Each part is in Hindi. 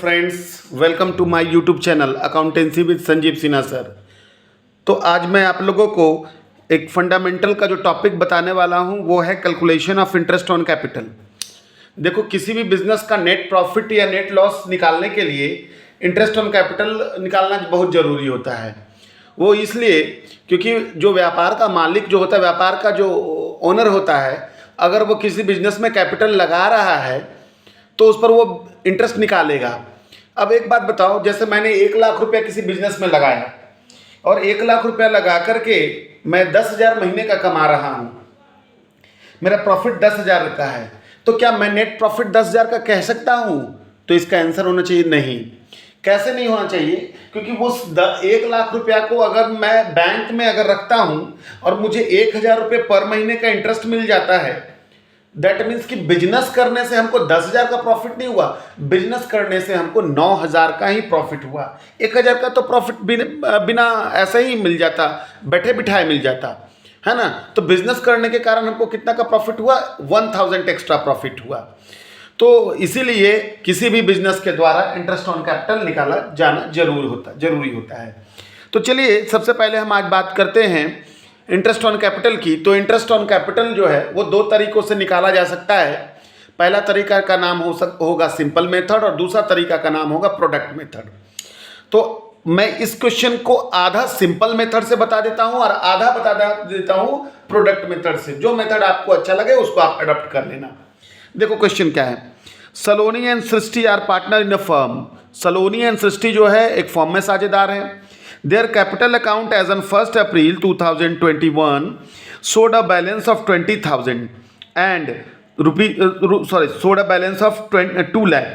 Friends, welcome to my YouTube channel accountancy with Sanjeev Sinha sir. तो आज मैं आप लोगों को एक फंडामेंटल का जो टॉपिक बताने वाला हूं वो है calculation of interest on capital. देखो, किसी भी बिजनेस का नेट प्रॉफिट या नेट लॉस निकालने के लिए इंटरेस्ट ऑन कैपिटल निकालना बहुत ज़रूरी होता है। वो इसलिए क्योंकि जो व्यापार का मालिक जो होता है, व्यापार का जो ओनर होता है, अगर वो किसी बिजनेस में कैपिटल लगा रहा है तो उस पर वो इंटरेस्ट निकालेगा। अब एक बात बताओ, जैसे मैंने 1 लाख रुपया किसी बिजनेस में लगाया और 1 लाख रुपया लगा करके मैं 10,000 महीने का कमा रहा हूँ, मेरा प्रॉफिट 10,000 का है, तो क्या मैं नेट प्रॉफिट 10,000 का कह सकता हूँ? तो इसका आंसर होना चाहिए नहीं। कैसे नहीं होना चाहिए? क्योंकि वो 1 लाख रुपया को अगर मैं बैंक में अगर रखता हूँ और मुझे 1,000 रुपये पर महीने का इंटरेस्ट मिल जाता है, दैट मीन्स कि बिजनेस करने से हमको 10,000 का प्रॉफिट नहीं हुआ, बिजनेस करने से हमको 9,000 का ही प्रॉफिट हुआ। 1,000 का तो प्रॉफिट बिना ऐसे ही मिल जाता, बैठे बिठाए मिल जाता है ना। तो बिजनेस करने के कारण हमको कितना का प्रॉफिट हुआ? 1,000 एक्स्ट्रा प्रॉफिट हुआ। तो इसीलिए किसी भी बिजनेस के द्वारा इंटरेस्ट ऑन कैपिटल निकाला जाना जरूरी होता है। तो चलिए सबसे पहले हम आज बात करते हैं इंटरेस्ट ऑन कैपिटल की। तो इंटरेस्ट ऑन कैपिटल जो है वो 2 तरीकों से निकाला जा सकता है। पहला तरीका का नाम होगा सिंपल मेथड और दूसरा तरीका का नाम होगा प्रोडक्ट मेथड। तो मैं इस क्वेश्चन को आधा सिंपल मेथड से बता देता हूं और आधा बता देता हूं प्रोडक्ट मेथड से। जो मेथड आपको अच्छा लगे उसको आप अडॉप्ट कर लेना। देखो क्वेश्चन क्या है। Saloni and Srishti are partner in a firm. Saloni and Srishti जो है एक फर्म में साझेदार हैं। Their capital account as on 1st April 2021 showed a balance of 20,000 and showed a balance of 2 lakh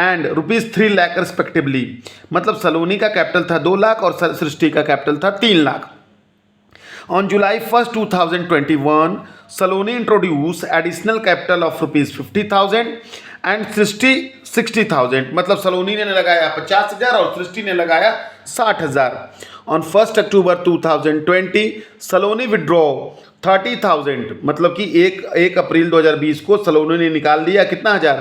and rupees 3 lakh respectively। मतलब सलोनी का कैपिटल था 2 लाख और सृष्टि का कैपिटल था 3 lakh. On July 1st 2021 Saloni introduced additional capital of rupees 50,000 and सृष्टि 60,000। मतलब सलोनी ने लगाया 50,000 और सृष्टि ने लगाया 60,000। On 1 October 2020 Saloni withdraw 30,000। मतलब कि 1 अप्रैल 2020 को सलोनी ने निकाल दिया कितना हजार?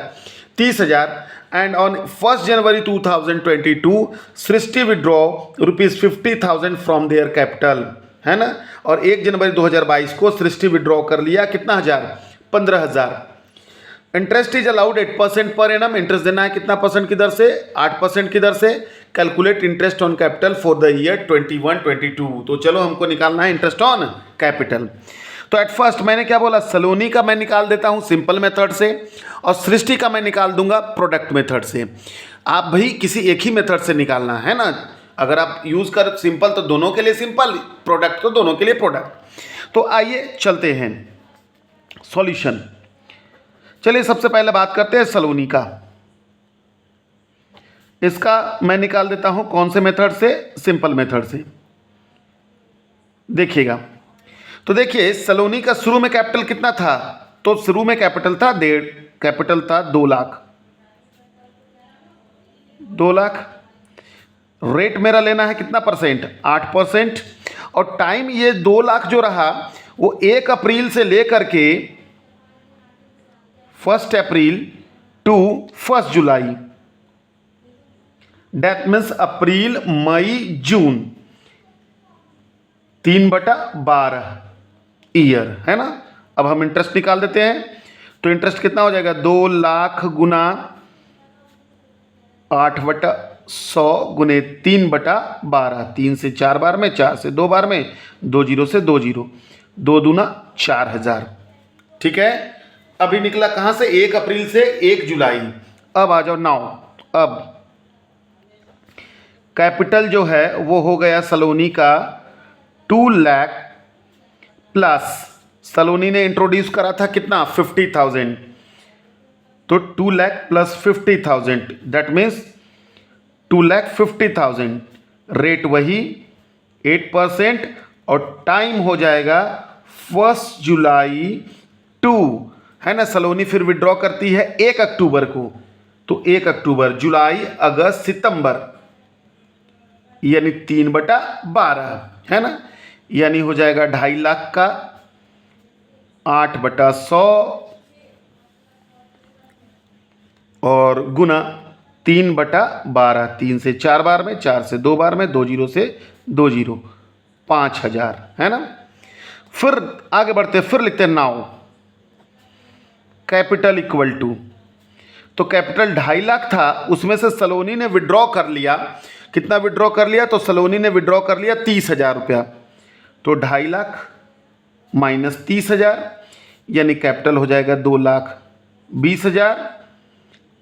30,000। And on 1 January 2022 Srishti withdraw rupees 50,000 from their capital, है ना। और 1 जनवरी 2022 को सृष्टि विड्रॉ कर लिया कितना हजार? 15,000। Interest is allowed 8% per annum. Interest देना है कितना परसेंट की दर से? 8% की दर से। Calculate interest on capital for the year 21-22। तो चलो हमको निकालना है इंटरेस्ट ऑन कैपिटल। तो एट फर्स्ट मैंने क्या बोला? सलोनी का मैं निकाल देता हूं सिंपल मेथड से और सृष्टि का मैं निकाल दूंगा प्रोडक्ट मेथड से। आप भाई किसी एक ही मेथड से निकालना है ना। अगर आप यूज कर सिंपल तो दोनों के लिए सिंपल, प्रोडक्ट तो दोनों के लिए प्रोडक्ट। तो आइए चलते हैं सॉल्यूशन। चलिए सबसे पहले बात करते हैं सलोनी का। इसका मैं निकाल देता हूं कौन से मेथड से? सिंपल मेथड से। देखिएगा, तो देखिए सलोनी का शुरू में कैपिटल कितना था? तो शुरू में कैपिटल था 2 लाख। 2 लाख। रेट मेरा लेना है कितना परसेंट? 8%। और टाइम ये 2 लाख जो रहा वो 1 अप्रैल से लेकर के 1 April to 1 July. That means April May June 3/12 year, है ना। अब हम इंटरेस्ट निकाल देते हैं। तो इंटरेस्ट कितना हो जाएगा? 2 लाख गुना 8/100 गुने 3/12। 3 से 4 बार में, 4 से 2 बार में, 2 जीरो से 2 जीरो, 2 दूना 4,000। ठीक है। अभी निकला कहां से? 1 अप्रैल से 1 जुलाई। अब आ जाओ नाउ। अब कैपिटल जो है वो हो गया सलोनी का 2 लाख प्लस सलोनी ने इंट्रोड्यूस करा था कितना? 50,000। तो 2 lakh plus 50,000 that means 2,50,000। Rate वही 8% और टाइम हो जाएगा 1 जुलाई टू, है ना। सलोनी फिर विड्रॉ करती है 1 अक्टूबर को। तो 1 अक्टूबर, जुलाई, अगस्त, सितंबर, यानी 3/12, है ना। यानी हो जाएगा 2.5 लाख का 8/100 और गुना 3/12, 3 से 4 बार में, 4 से 2 बार में, 2 जीरो से 2 जीरो, 5000 है ना। फिर आगे बढ़ते, फिर लिखते हैं नाउ कैपिटल इक्वल टू, तो कैपिटल 2.5 लाख था, उसमें से सलोनी ने विड्रॉ कर लिया। कितना विड्रॉ कर लिया? तो सलोनी ने विड्रॉ कर लिया 30,000 रुपया। तो 2.5 लाख माइनस 30,000 यानी कैपिटल हो जाएगा 2,20,000,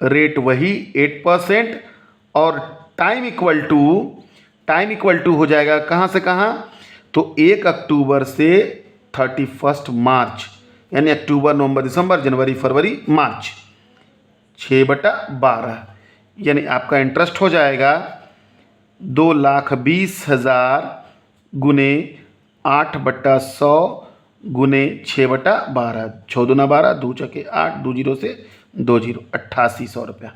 रेट वही 8%, और टाइम इक्वल टू हो जाएगा कहाँ से कहाँ? तो 1 अक्टूबर से 31 मार्च, यानी अक्टूबर, नवंबर, दिसंबर, जनवरी, फरवरी, मार्च, 6/12, यानी आपका इंटरेस्ट हो जाएगा 2,20,000 गुने 8/100 गुने 6/12, 6 दूना 12, 2 चौके 8, 2 जीरो से 2 जीरो, 8800 रुपया।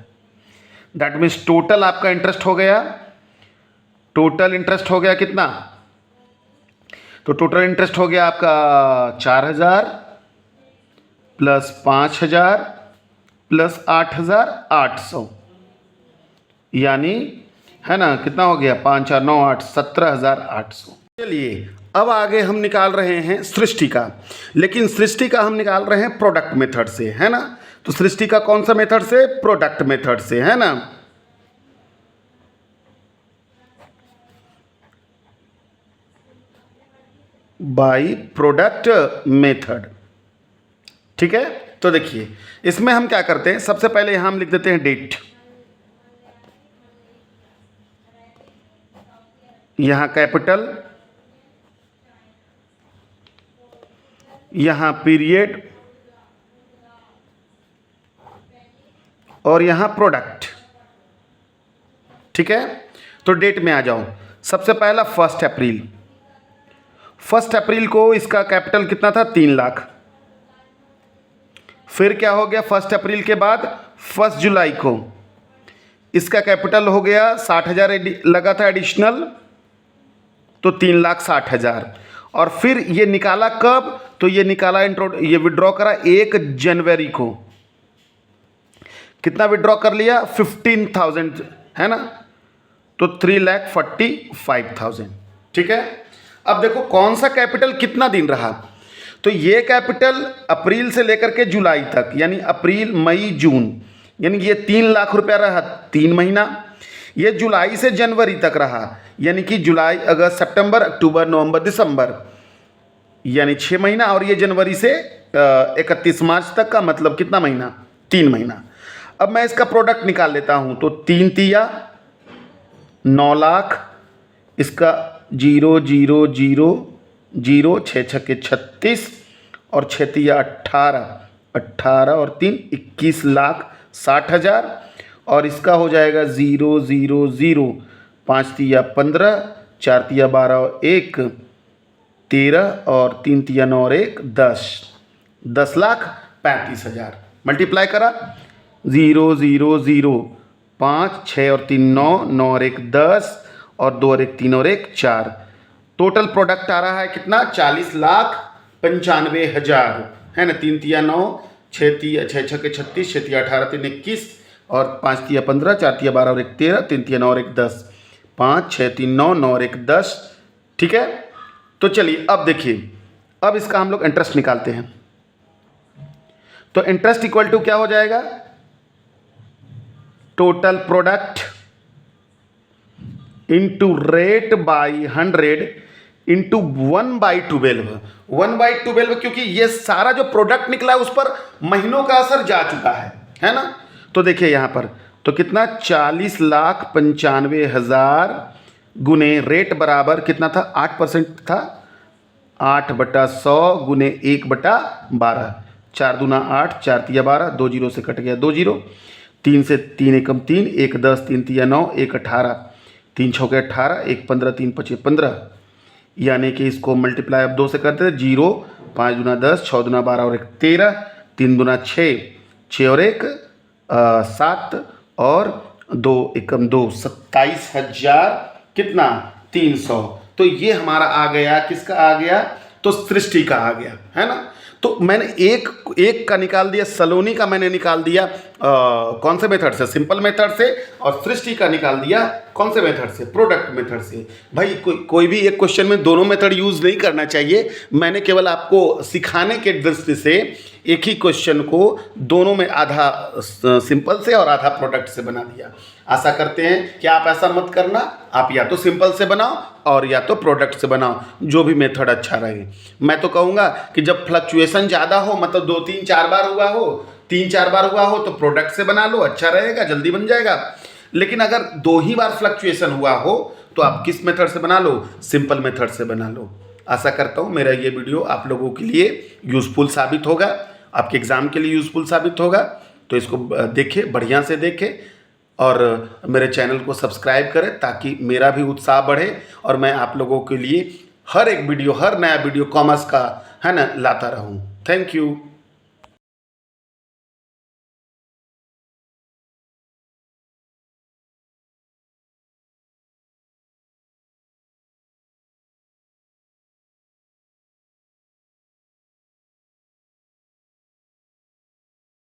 दैट मीन्स टोटल आपका इंटरेस्ट हो गया, टोटल इंटरेस्ट हो गया कितना? तो टोटल इंटरेस्ट हो गया आपका 4,000 प्लस 5,000 प्लस 8,800, यानी है ना, कितना हो गया? 5 4 9 8, 17,800। चलिए अब आगे हम निकाल रहे हैं सृष्टि का, लेकिन सृष्टि का हम निकाल रहे हैं प्रोडक्ट मेथड से, है ना। तो सृष्टि का कौन सा मेथड से? प्रोडक्ट मेथड से, है ना। बाय प्रोडक्ट मेथड, ठीक है। तो देखिए इसमें हम क्या करते हैं, सबसे पहले यहां हम लिख देते हैं डेट, यहां कैपिटल, यहां पीरियड, और यहां प्रोडक्ट, ठीक है। तो डेट में आ जाओ, सबसे पहला 1 अप्रैल। 1 अप्रैल को इसका कैपिटल कितना था? 3 लाख। फिर क्या हो गया 1 अप्रैल के बाद? 1 जुलाई को इसका कैपिटल हो गया 60,000 लगा था एडिशनल, तो 3,60,000। और फिर ये निकाला कब? तो ये निकाला ये विड्रॉ करा 1 जनवरी को। कितना विड्रॉ कर लिया? 15,000, है ना। तो 3,45,000, ठीक है। अब देखो कौन सा कैपिटल कितना दिन रहा। तो ये कैपिटल अप्रैल से लेकर के जुलाई तक, यानी अप्रैल मई जून, यानी ये 3 लाख रुपया रहा 3 महीना। ये जुलाई से जनवरी तक रहा, यानी कि जुलाई अगस्त सितंबर अक्टूबर नवंबर दिसंबर, यानी 6 महीना। और ये जनवरी से 31 मार्च तक का, मतलब कितना महीना? 3 महीना। अब मैं इसका प्रोडक्ट निकाल लेता हूं, तो 3 तिया 9 लाख, इसका 0 0 0 0, 6 छक्के 36, और 6 तिया 18, 18 और 3 21,60,000, और इसका हो जाएगा 0 0 0, 5 तिया 15, 4 तिया 12 और 1 13, और 3 तिया 9 और 1 10, 10,35,000। मल्टीप्लाई करा 0 0 0, 5 6 और 3 9, 9 और 1 10, और 2 और 1 3 और 1 4। टोटल प्रोडक्ट आ रहा है कितना? 40,95,000, है ना। 3 तिया 9, 6 छक्के 36, 6 तिया 18, 3 21, और 5 तिया 15, 4 तिया 12 और 1 13, 3 तिया 9 और 1 10, 5 6 3 9, 9 और 1 10, ठीक है। तो चलिए अब देखिए, अब इसका हम लोग इंटरेस्ट निकालते हैं। तो इंटरेस्ट इक्वल टू क्या हो जाएगा? Total product into rate by 100 into 1/12। 1/12 क्योंकि ये सारा जो प्रोडक्ट निकला है उस पर महीनों का असर जा चुका है ना। तो देखिए यहाँ पर तो कितना 40,95,000 गुने रेट बराबर कितना था? 8% था, 8/100 गुने 1/12, 4 दूना 8, 4 तिया 12, 2 जीरो से कट गया 2 जीरो, 3 से 3 एकम 3, 1 10, 3 तिया 9, 1 18, 3 छौके 18, 1 15, 3 पचे 15, यानी कि इसको मल्टीप्लाई अब 2 से करते हैं 0, 5 दूना 10, 6 दूना 12 और 1 13, 3 दूना 6, 6 और 1 7, और 2 एकम 2, 27,000 कितना? 300। तो ये हमारा आ गया, किसका आ गया? तो सृष्टि का आ गया, है ना। तो मैंने एक का निकाल दिया, सलोनी का मैंने निकाल दिया कौन से मेथड से, सिंपल मेथड से, और सृष्टि का निकाल दिया कौन से मेथड से, प्रोडक्ट मेथड से। भाई कोई भी एक क्वेश्चन में दोनों मेथड यूज़ नहीं करना चाहिए। मैंने केवल आपको सिखाने के दृष्टि से एक ही क्वेश्चन को दोनों में आधा सिंपल से और आधा प्रोडक्ट से बना दिया। आशा करते हैं कि आप ऐसा मत करना, आप या तो सिंपल से बनाओ और या तो प्रोडक्ट से बनाओ, जो भी मेथड अच्छा रहे। मैं तो कहूँगा कि जब फ्लक्चुएशन ज़्यादा हो, मतलब 2-3-4 बार हुआ हो, 3-4 बार हुआ हो, तो प्रोडक्ट से बना लो, अच्छा रहेगा, जल्दी बन जाएगा। लेकिन अगर 2 ही बार फ्लक्चुएशन हुआ हो तो आप किस मेथड से बना लो, सिंपल मेथड से बना लो। आशा करता हूँ मेरा ये वीडियो आप लोगों के लिए यूज़फुल साबित होगा, आपके एग्ज़ाम के लिए यूज़फुल साबित होगा। तो इसको देखें, बढ़िया से देखें और मेरे चैनल को सब्सक्राइब करें ताकि मेरा भी उत्साह बढ़े और मैं आप लोगों के लिए हर एक वीडियो, हर नया वीडियो कॉमर्स का है ना लाता रहूँ। Thank you.